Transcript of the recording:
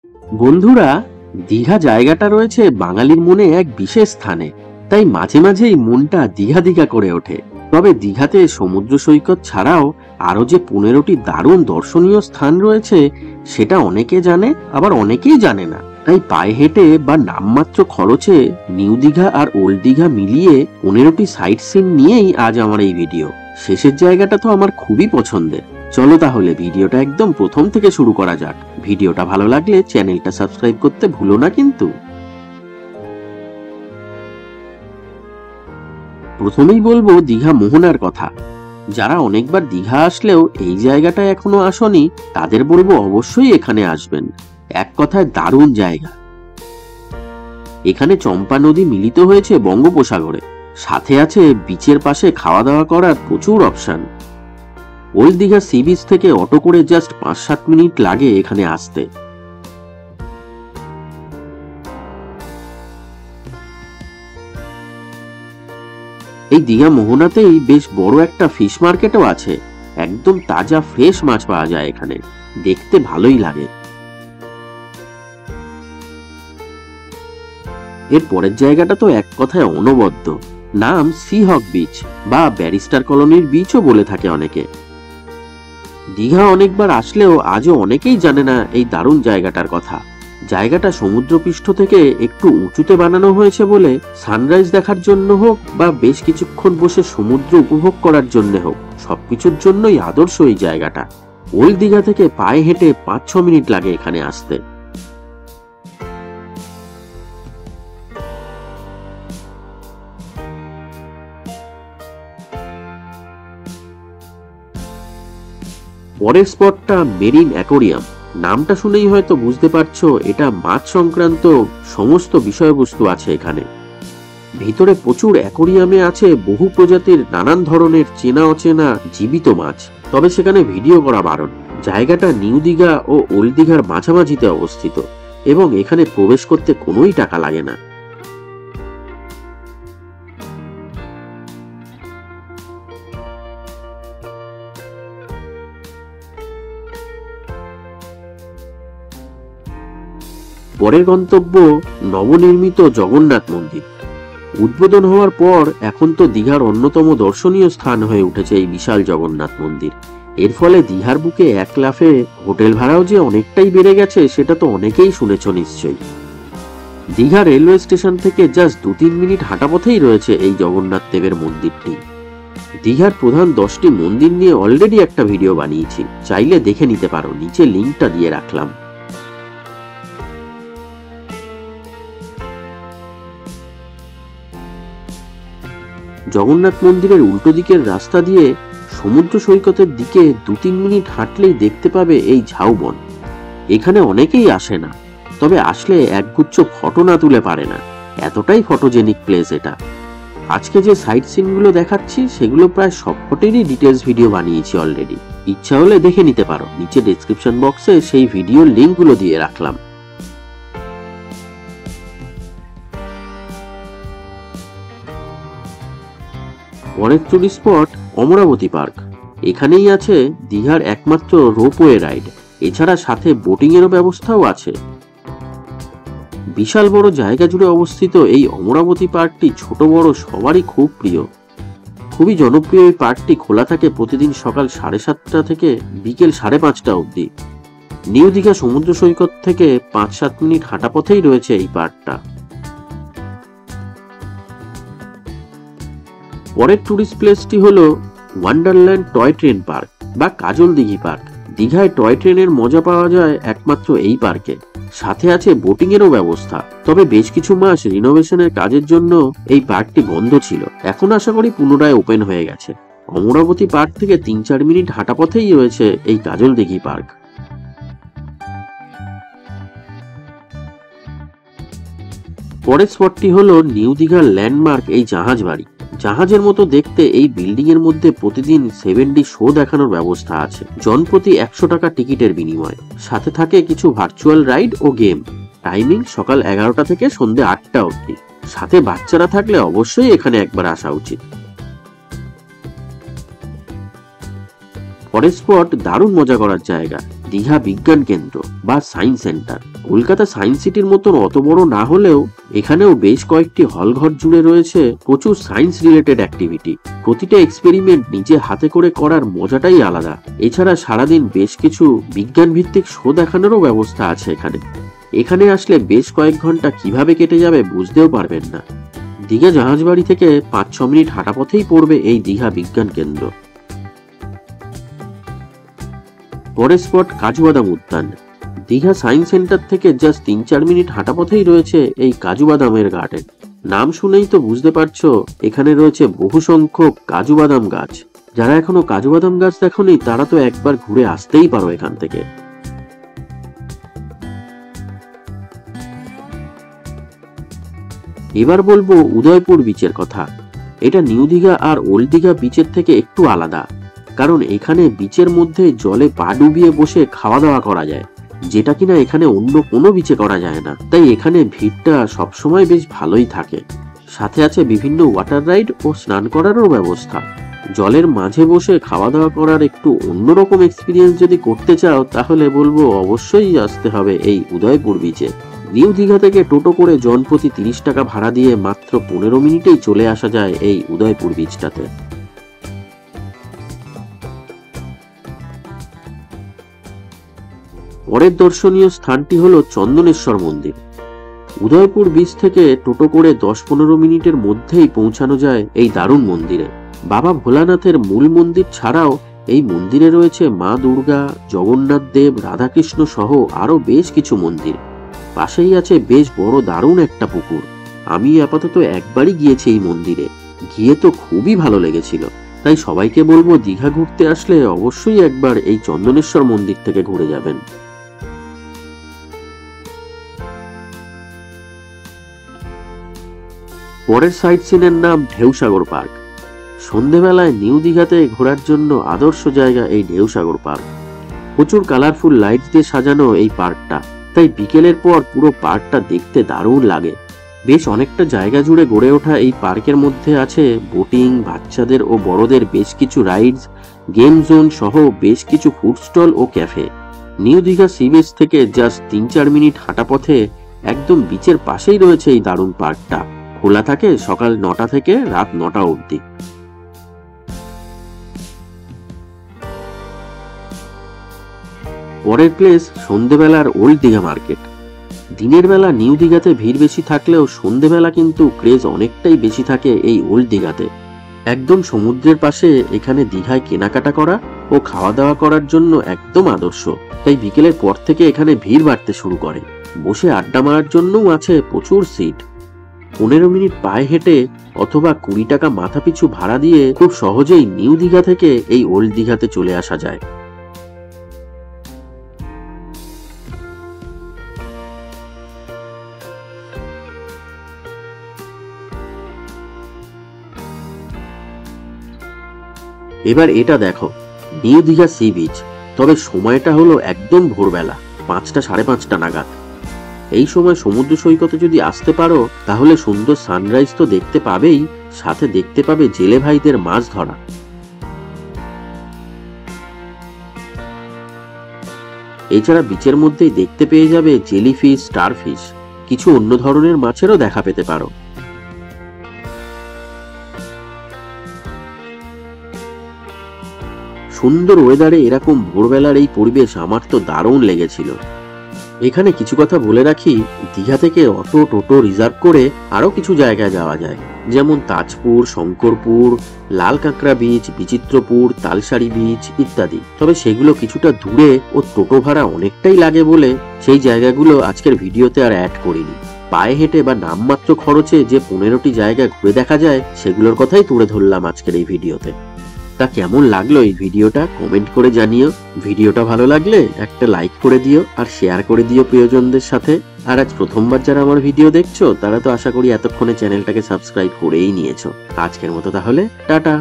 বন্ধুরা, দীঘা জায়গাটা রয়েছে বাঙালির মনে এক বিশেষ স্থানে। তাই মাঝে মাঝেই মনটা দীঘা দীঘা করে ওঠে। তবে দীঘাতে সমুদ্র সৈকত ছাড়াও আরো যে 15টি দারুণ দর্শনীয় স্থান রয়েছে সেটা অনেকে জানে, আবার অনেকেই জানে না। তাই পায়ে হেঁটে বা নামমাত্র খরচে নিউ দীঘা আর ওল্ড দীঘা মিলিয়ে 15টি সাইট সিন নিয়েই আজ আমার এই ভিডিও। শেষের জায়গাটা তো আমার খুবই পছন্দের। চলো তাহলে ভিডিওটা একদম প্রথম থেকে শুরু করা যাক। ভিডিওটা ভালো লাগলে চ্যানেলটা সাবস্ক্রাইব করতে ভুলো না কিন্তু। প্রথমেই বলবো দীঘা মোহনার কথা। যারা অনেকবার দীঘা আসলেও এই জায়গাটা এখনো আসনি তাদের বলবো অবশ্যই এখানে আসবেন। এক কথায় দারুণ জায়গা। এখানে চম্পা নদী মিলিত হয়েছে বঙ্গোপসাগরে। সাথে আছে বিচের পাশে খাওয়া দাওয়া করার প্রচুর option. Old Digha sea beach থেকে অটো করে জাস্ট 5-7 মিনিট লাগে এখানে আসতে। এই দীঘা মোহনাতেই বেশ বড় একটা ফিশ মার্কেটও আছে। একদম তাজা ফ্রেশ মাছ পাওয়া যায় এখানে, দেখতে ভালোই লাগে। এর পরের জায়গাটা তো এক কথায় অনবদ্য। নাম সি হক বিচ বা ব্যারিস্টার কলোনির বিচও বলে থাকে অনেকে। দীঘা অনেকবার আসলেও আজও অনেকেই জানে না এই দারুণ জায়গাটার কথা। জায়গাটা সমুদ্রপৃষ্ঠ থেকে একটু উঁচুতে বানানো হয়েছে বলে সানরাইজ দেখার জন্য হোক বা বেশ কিছুক্ষণ বসে সমুদ্র উপভোগ করার জন্য হোক, সবকিছুর জন্যই আদর্শ এই জায়গাটা। ওল্ড দীঘা থেকে পায়ে হেঁটে 5-6 মিনিট লাগে এখানে আসতে। পরের স্পটটা মেরিন অ্যাকোরিয়াম। নামটা শুনেই হয়তো বুঝতে পারছো এটা মাছ সংক্রান্ত সমস্ত বিষয়বস্তু আছে এখানে। ভিতরে প্রচুর অ্যাকোরিয়ামে আছে বহু প্রজাতির নানান ধরনের চেনা অচেনা জীবিত মাছ। তবে সেখানে ভিডিও করা বারণ। জায়গাটা নিউ দীঘা ও ওল্ড দীঘার মাঝামাঝিতে অবস্থিত এবং এখানে প্রবেশ করতে কোনোই টাকা লাগে না। পরের গন্তব্য নবনির্মিত জগন্নাথ মন্দির। উদ্বোধন হওয়ার পর এখন তো দীঘার অন্যতম দর্শনীয় স্থান হয়ে উঠেছে এই বিশাল জগন্নাথ মন্দির। এর ফলে দীঘার বুকে এক লাফে হোটেল ভাড়াও যে অনেকটাই বেড়ে গেছে সেটা তো অনেকেই শুনেছ নিশ্চয়ই। দীঘা রেলওয়ে স্টেশন থেকে জাস্ট 2-3 মিনিট হাঁটা পথেই রয়েছে এই জগন্নাথ দেবের মন্দিরটি। দীঘার প্রধান 10টি মন্দির নিয়ে অলরেডি একটা ভিডিও বানিয়েছি, চাইলে দেখে নিতে পারো, নিচে লিঙ্কটা দিয়ে রাখলাম। জগন্নাথ মন্দিরের উল্টো দিকের রাস্তা দিয়ে সমুদ্র সৈকতের দিকে 2-3 মিনিট হাঁটলেই দেখতে পাবে এই ঝাউবন। এখানে অনেকেই আসে না, তবে আসলে একগুচ্ছ ফটো না তুলে পারে না, এতটাই ফটোজেনিক প্লেস এটা। আজকে যে সাইট সিনগুলো দেখাচ্ছি সেগুলো প্রায় সবকটিরই ডিটেলস ভিডিও বানিয়েছি অলরেডি। ইচ্ছা হলে দেখে নিতে পারো, নিচে ডেসক্রিপশন বক্সে সেই ভিডিওর লিঙ্কগুলো দিয়ে রাখলাম। পরের টুরিস্ট স্পট অমরাবতী পার্ক। এখানেই আছে দীঘার একমাত্র রোপওয়ে রাইড। এছাড়া সাথে বোটিং এরও ব্যবস্থাও আছে। বিশাল বড় জায়গা জুড়ে অবস্থিত এই অমরাবতী পার্কটি ছোট বড় সবারই খুব প্রিয়। খুবই জনপ্রিয় এই পার্কটি খোলা থাকে প্রতিদিন সকাল 7:30 থেকে বিকেল 5:30 অবধি। নিউ দীঘা সমুদ্র সৈকত থেকে 5-7 মিনিট হাঁটা পথেই রয়েছে এই পার্কটা। পরের টুরিস্ট প্লেসটি হলো ওয়ান্ডারল্যান্ড টয় ট্রেন পার্ক বা কাজল দিঘি পার্ক। দীঘায় টয় ট্রেনের মজা পাওয়া যায় একমাত্র এই পার্কে। সাথে আছে বোটিং এরও ব্যবস্থা। তবে বেশ কিছু মাস রিনোভেশনের কাজের জন্য এই পার্কটি বন্ধ ছিল, এখন আশা করি পুনরায় ওপেন হয়ে গেছে। অমরাবতী পার্ক থেকে 3-4 মিনিট হাঁটা পথেই রয়েছে এই কাজল দিঘি পার্ক। পরের স্পটটি হলো নিউ দীঘার ল্যান্ডমার্ক এই জাহাজ বাড়ি। জাহাজের মতো দেখতে এই বিল্ডিং এর মধ্যে প্রতিদিন 7D শো দেখানোর ব্যবস্থা আছে, জনপ্রতি 100 টাকা টিকিটের বিনিময়ে। সাথে থাকে কিছু ভার্চুয়াল রাইড ও গেম। টাইমিং সকাল 11টা থেকে সন্ধ্যে 8টা অবধি। সাথে বাচ্চারা থাকলে অবশ্যই এখানে একবার আসা উচিত। পরের স্পট দারুণ মজা করার জায়গা। দীঘা বিজ্ঞান কেন্দ্র বা সায়েন্স সেন্টার। কলকাতা সায়েন্স সিটির মতন অত বড় না হলেও এখানেও বেশ কয়েকটি হলঘর জুড়ে রয়েছে প্রচুর সায়েন্স রিলেটেড অ্যাক্টিভিটি। প্রতিটা এক্সপেরিমেন্ট নিজে হাতে করে করার মজাটাই আলাদা। এছাড়া সারাদিন বেশ কিছু বিজ্ঞান ভিত্তিক শো দেখানোরও ব্যবস্থা আছে এখানে। এখানে আসলে বেশ কয়েক ঘন্টা কিভাবে কেটে যাবে বুঝতেও পারবেন না। দীঘা জাহাজবাড়ি থেকে 5-6 মিনিট হাঁটা পথেই পড়বে এই দীঘা বিজ্ঞান কেন্দ্র। পরের স্পট কাজুবাদাম উদ্যান। দীঘা সায়েন্স সেন্টার থেকে জাস্ট 3-4 মিনিট হাঁটা পথেই রয়েছে এই কাজুবাদামের গার্ডেন। নাম শুনেই তো বুঝতে পারছো এখানে রয়েছে বহু সংখ্যক কাজুবাদাম গাছ। যারা এখনো কাজুবাদাম গাছ দেখোনি তারা তো একবার ঘুরে আসতেই পারো এখান থেকে। এবার বলবো উদয়পুর বিচের কথা। এটা নিউ দীঘা আর ওল্ড দীঘা বিচের থেকে একটু আলাদা, কারণ এখানে বিচের মধ্যে জলে পা ডুবিয়ে বসে খাওয়া দাওয়া করা যায়, যেটা কিনা এখানে অন্য কোনো বিচে করা যায় না। তাই এখানে ভিড়টা সবসময় বেশ ভালোই থাকে। সাথে আছে বিভিন্ন ওয়াটার রাইড ও স্নান করারও ব্যবস্থা। জলের মাঝে বসে খাওয়া দাওয়া করার একটু অন্যরকম এক্সপিরিয়েন্স যদি করতে চাও তাহলে বলবো অবশ্যই আসতে হবে এই উদয়পুর বিচে। নিউ দীঘা থেকে টোটো করে জনপ্রতি 30 টাকা ভাড়া দিয়ে মাত্র 15 মিনিটেই চলে আসা যায় এই উদয়পুর বিচটাতে। পরের দর্শনীয় স্থানটি হলো চন্দনেশ্বর মন্দির। উদয়পুর বিচ থেকে টোটো করে 10-15 মিনিটের মধ্যেই পৌঁছানো যায় এই দারুণ মন্দিরে। বাবা ভোলানাথের মূল মন্দির ছাড়াও এই মন্দিরে রয়েছে মা দুর্গা, জগন্নাথ দেব, রাধাকৃষ্ণ সহ আরো বেশ কিছু মন্দির। পাশেই আছে বেশ বড় দারুণ একটা পুকুর। আমি আপাতত একবারই গিয়েছি এই মন্দিরে, গিয়ে তো খুবই ভালো লেগেছিল। তাই সবাইকে বলবো দীঘা ঘুরতে আসলে অবশ্যই একবার এই চন্দনেশ্বর মন্দির থেকে ঘুরে যাবেন। পরের সাইট সিনের নাম ঢেউসাগর পার্ক। সন্ধেবেলায় নিউ দীঘাতে ঘোরার জন্য আদর্শ জায়গা এই ঢেউসাগর পার্ক। প্রচুর কালারফুল লাইট দিয়ে সাজানো এই পার্কটা, তাই বিকেলের পর পুরো পার্কটা দেখতে দারুণ লাগে। বেশ অনেকটা জায়গা জুড়ে গড়ে ওঠা এই পার্কের মধ্যে আছে বোটিং, বাচ্চাদের ও বড়দের বেশ কিছু রাইডস, গেম জোন সহ বেশ কিছু ফুড স্টল ও cafe. New Digha sea beach থেকে জাস্ট 3-4 মিনিট হাঁটা পথে একদম বিচের পাশেই রয়েছে এই দারুণ পার্কটা। খোলা থাকে সকাল 9টা থেকে রাত 9টা অবধি। পরের প্লেস সন্ধেবেলার ওল্ড দীঘা মার্কেট। দিনের বেলা নিউ দীঘাতে ভিড় বেশি থাকলেও সন্ধেবেলা কিন্তু ক্রেজ অনেকটাই বেশি থাকে এই ওল্ড দীঘাতে। একদম সমুদ্রের পাশে এখানে দীঘায় কেনাকাটা করা ও খাওয়া দাওয়া করার জন্য একদম আদর্শ। তাই বিকেলের পর থেকে এখানে ভিড় বাড়তে শুরু করে। বসে আড্ডা মারার জন্যও আছে প্রচুর সিট। 15 মিনিট পায়ে হেঁটে অথবা 20 টাকা মাথা পিছু ভাড়া দিয়ে খুব সহজেই নিউ দীঘা থেকে এই ওল্ড দীঘাতে চলে আসা যায়। এবার এটা দেখো, নিউ দীঘা সি বিচ, তবে সময়টা হলো একদম ভোরবেলা 5টা-5:30 নাগাদ। এই সময় সমুদ্র সৈকতে যদি আসতে পারো তাহলে সুন্দর সানরাইজ তো দেখতে পাবেই, সাথে দেখতে পাবে জেলে ভাইদের মাছ ধরা। এছাড়া বিচের মধ্যেই দেখতে পেয়ে যাবে জেলিফিশ, স্টারফিশ, কিছু অন্য ধরনের মাছেরও দেখা পেতে পারো। সুন্দর ওয়েদারে এরকম ভোরবেলার এই পরিবেশ আমার তো দারুণ লেগেছিল। এখানে কিছু কথা বলে রাখি, দীঘা থেকে অটো টোটো রিজার্ভ করে আরো কিছু জায়গায় যাওয়া যায়, যেমন তাজপুর, শঙ্করপুর, লাল কাঁকড়া বিচ, বিচিত্রপুর, তালসারি বিচ ইত্যাদি। তবে সেগুলো কিছুটা দূরে ও টোটো ভাড়া অনেকটাই লাগে বলে সেই জায়গাগুলো আজকের ভিডিওতে আর অ্যাড করিনি। পায়ে হেঁটে বা নামমাত্র খরচে যে 15টি জায়গা ঘুরে দেখা যায় সেগুলোর কথাই তুলে ধরলাম আজকের এই ভিডিওতে। তা কেমন লাগলো এই ভিডিওটা কমেন্ট করে জানিও। ভিডিওটা ভালো লাগলে একটা লাইক করে দিও আর শেয়ার করে দিও প্রিয়জনদের সাথে। আর আজ প্রথমবার যারা আমার ভিডিও দেখছো তারা তো আশা করি এতক্ষণে চ্যানেলটাকে সাবস্ক্রাইব করেই নিয়েছো। আজকের মতো তাহলে টাটা।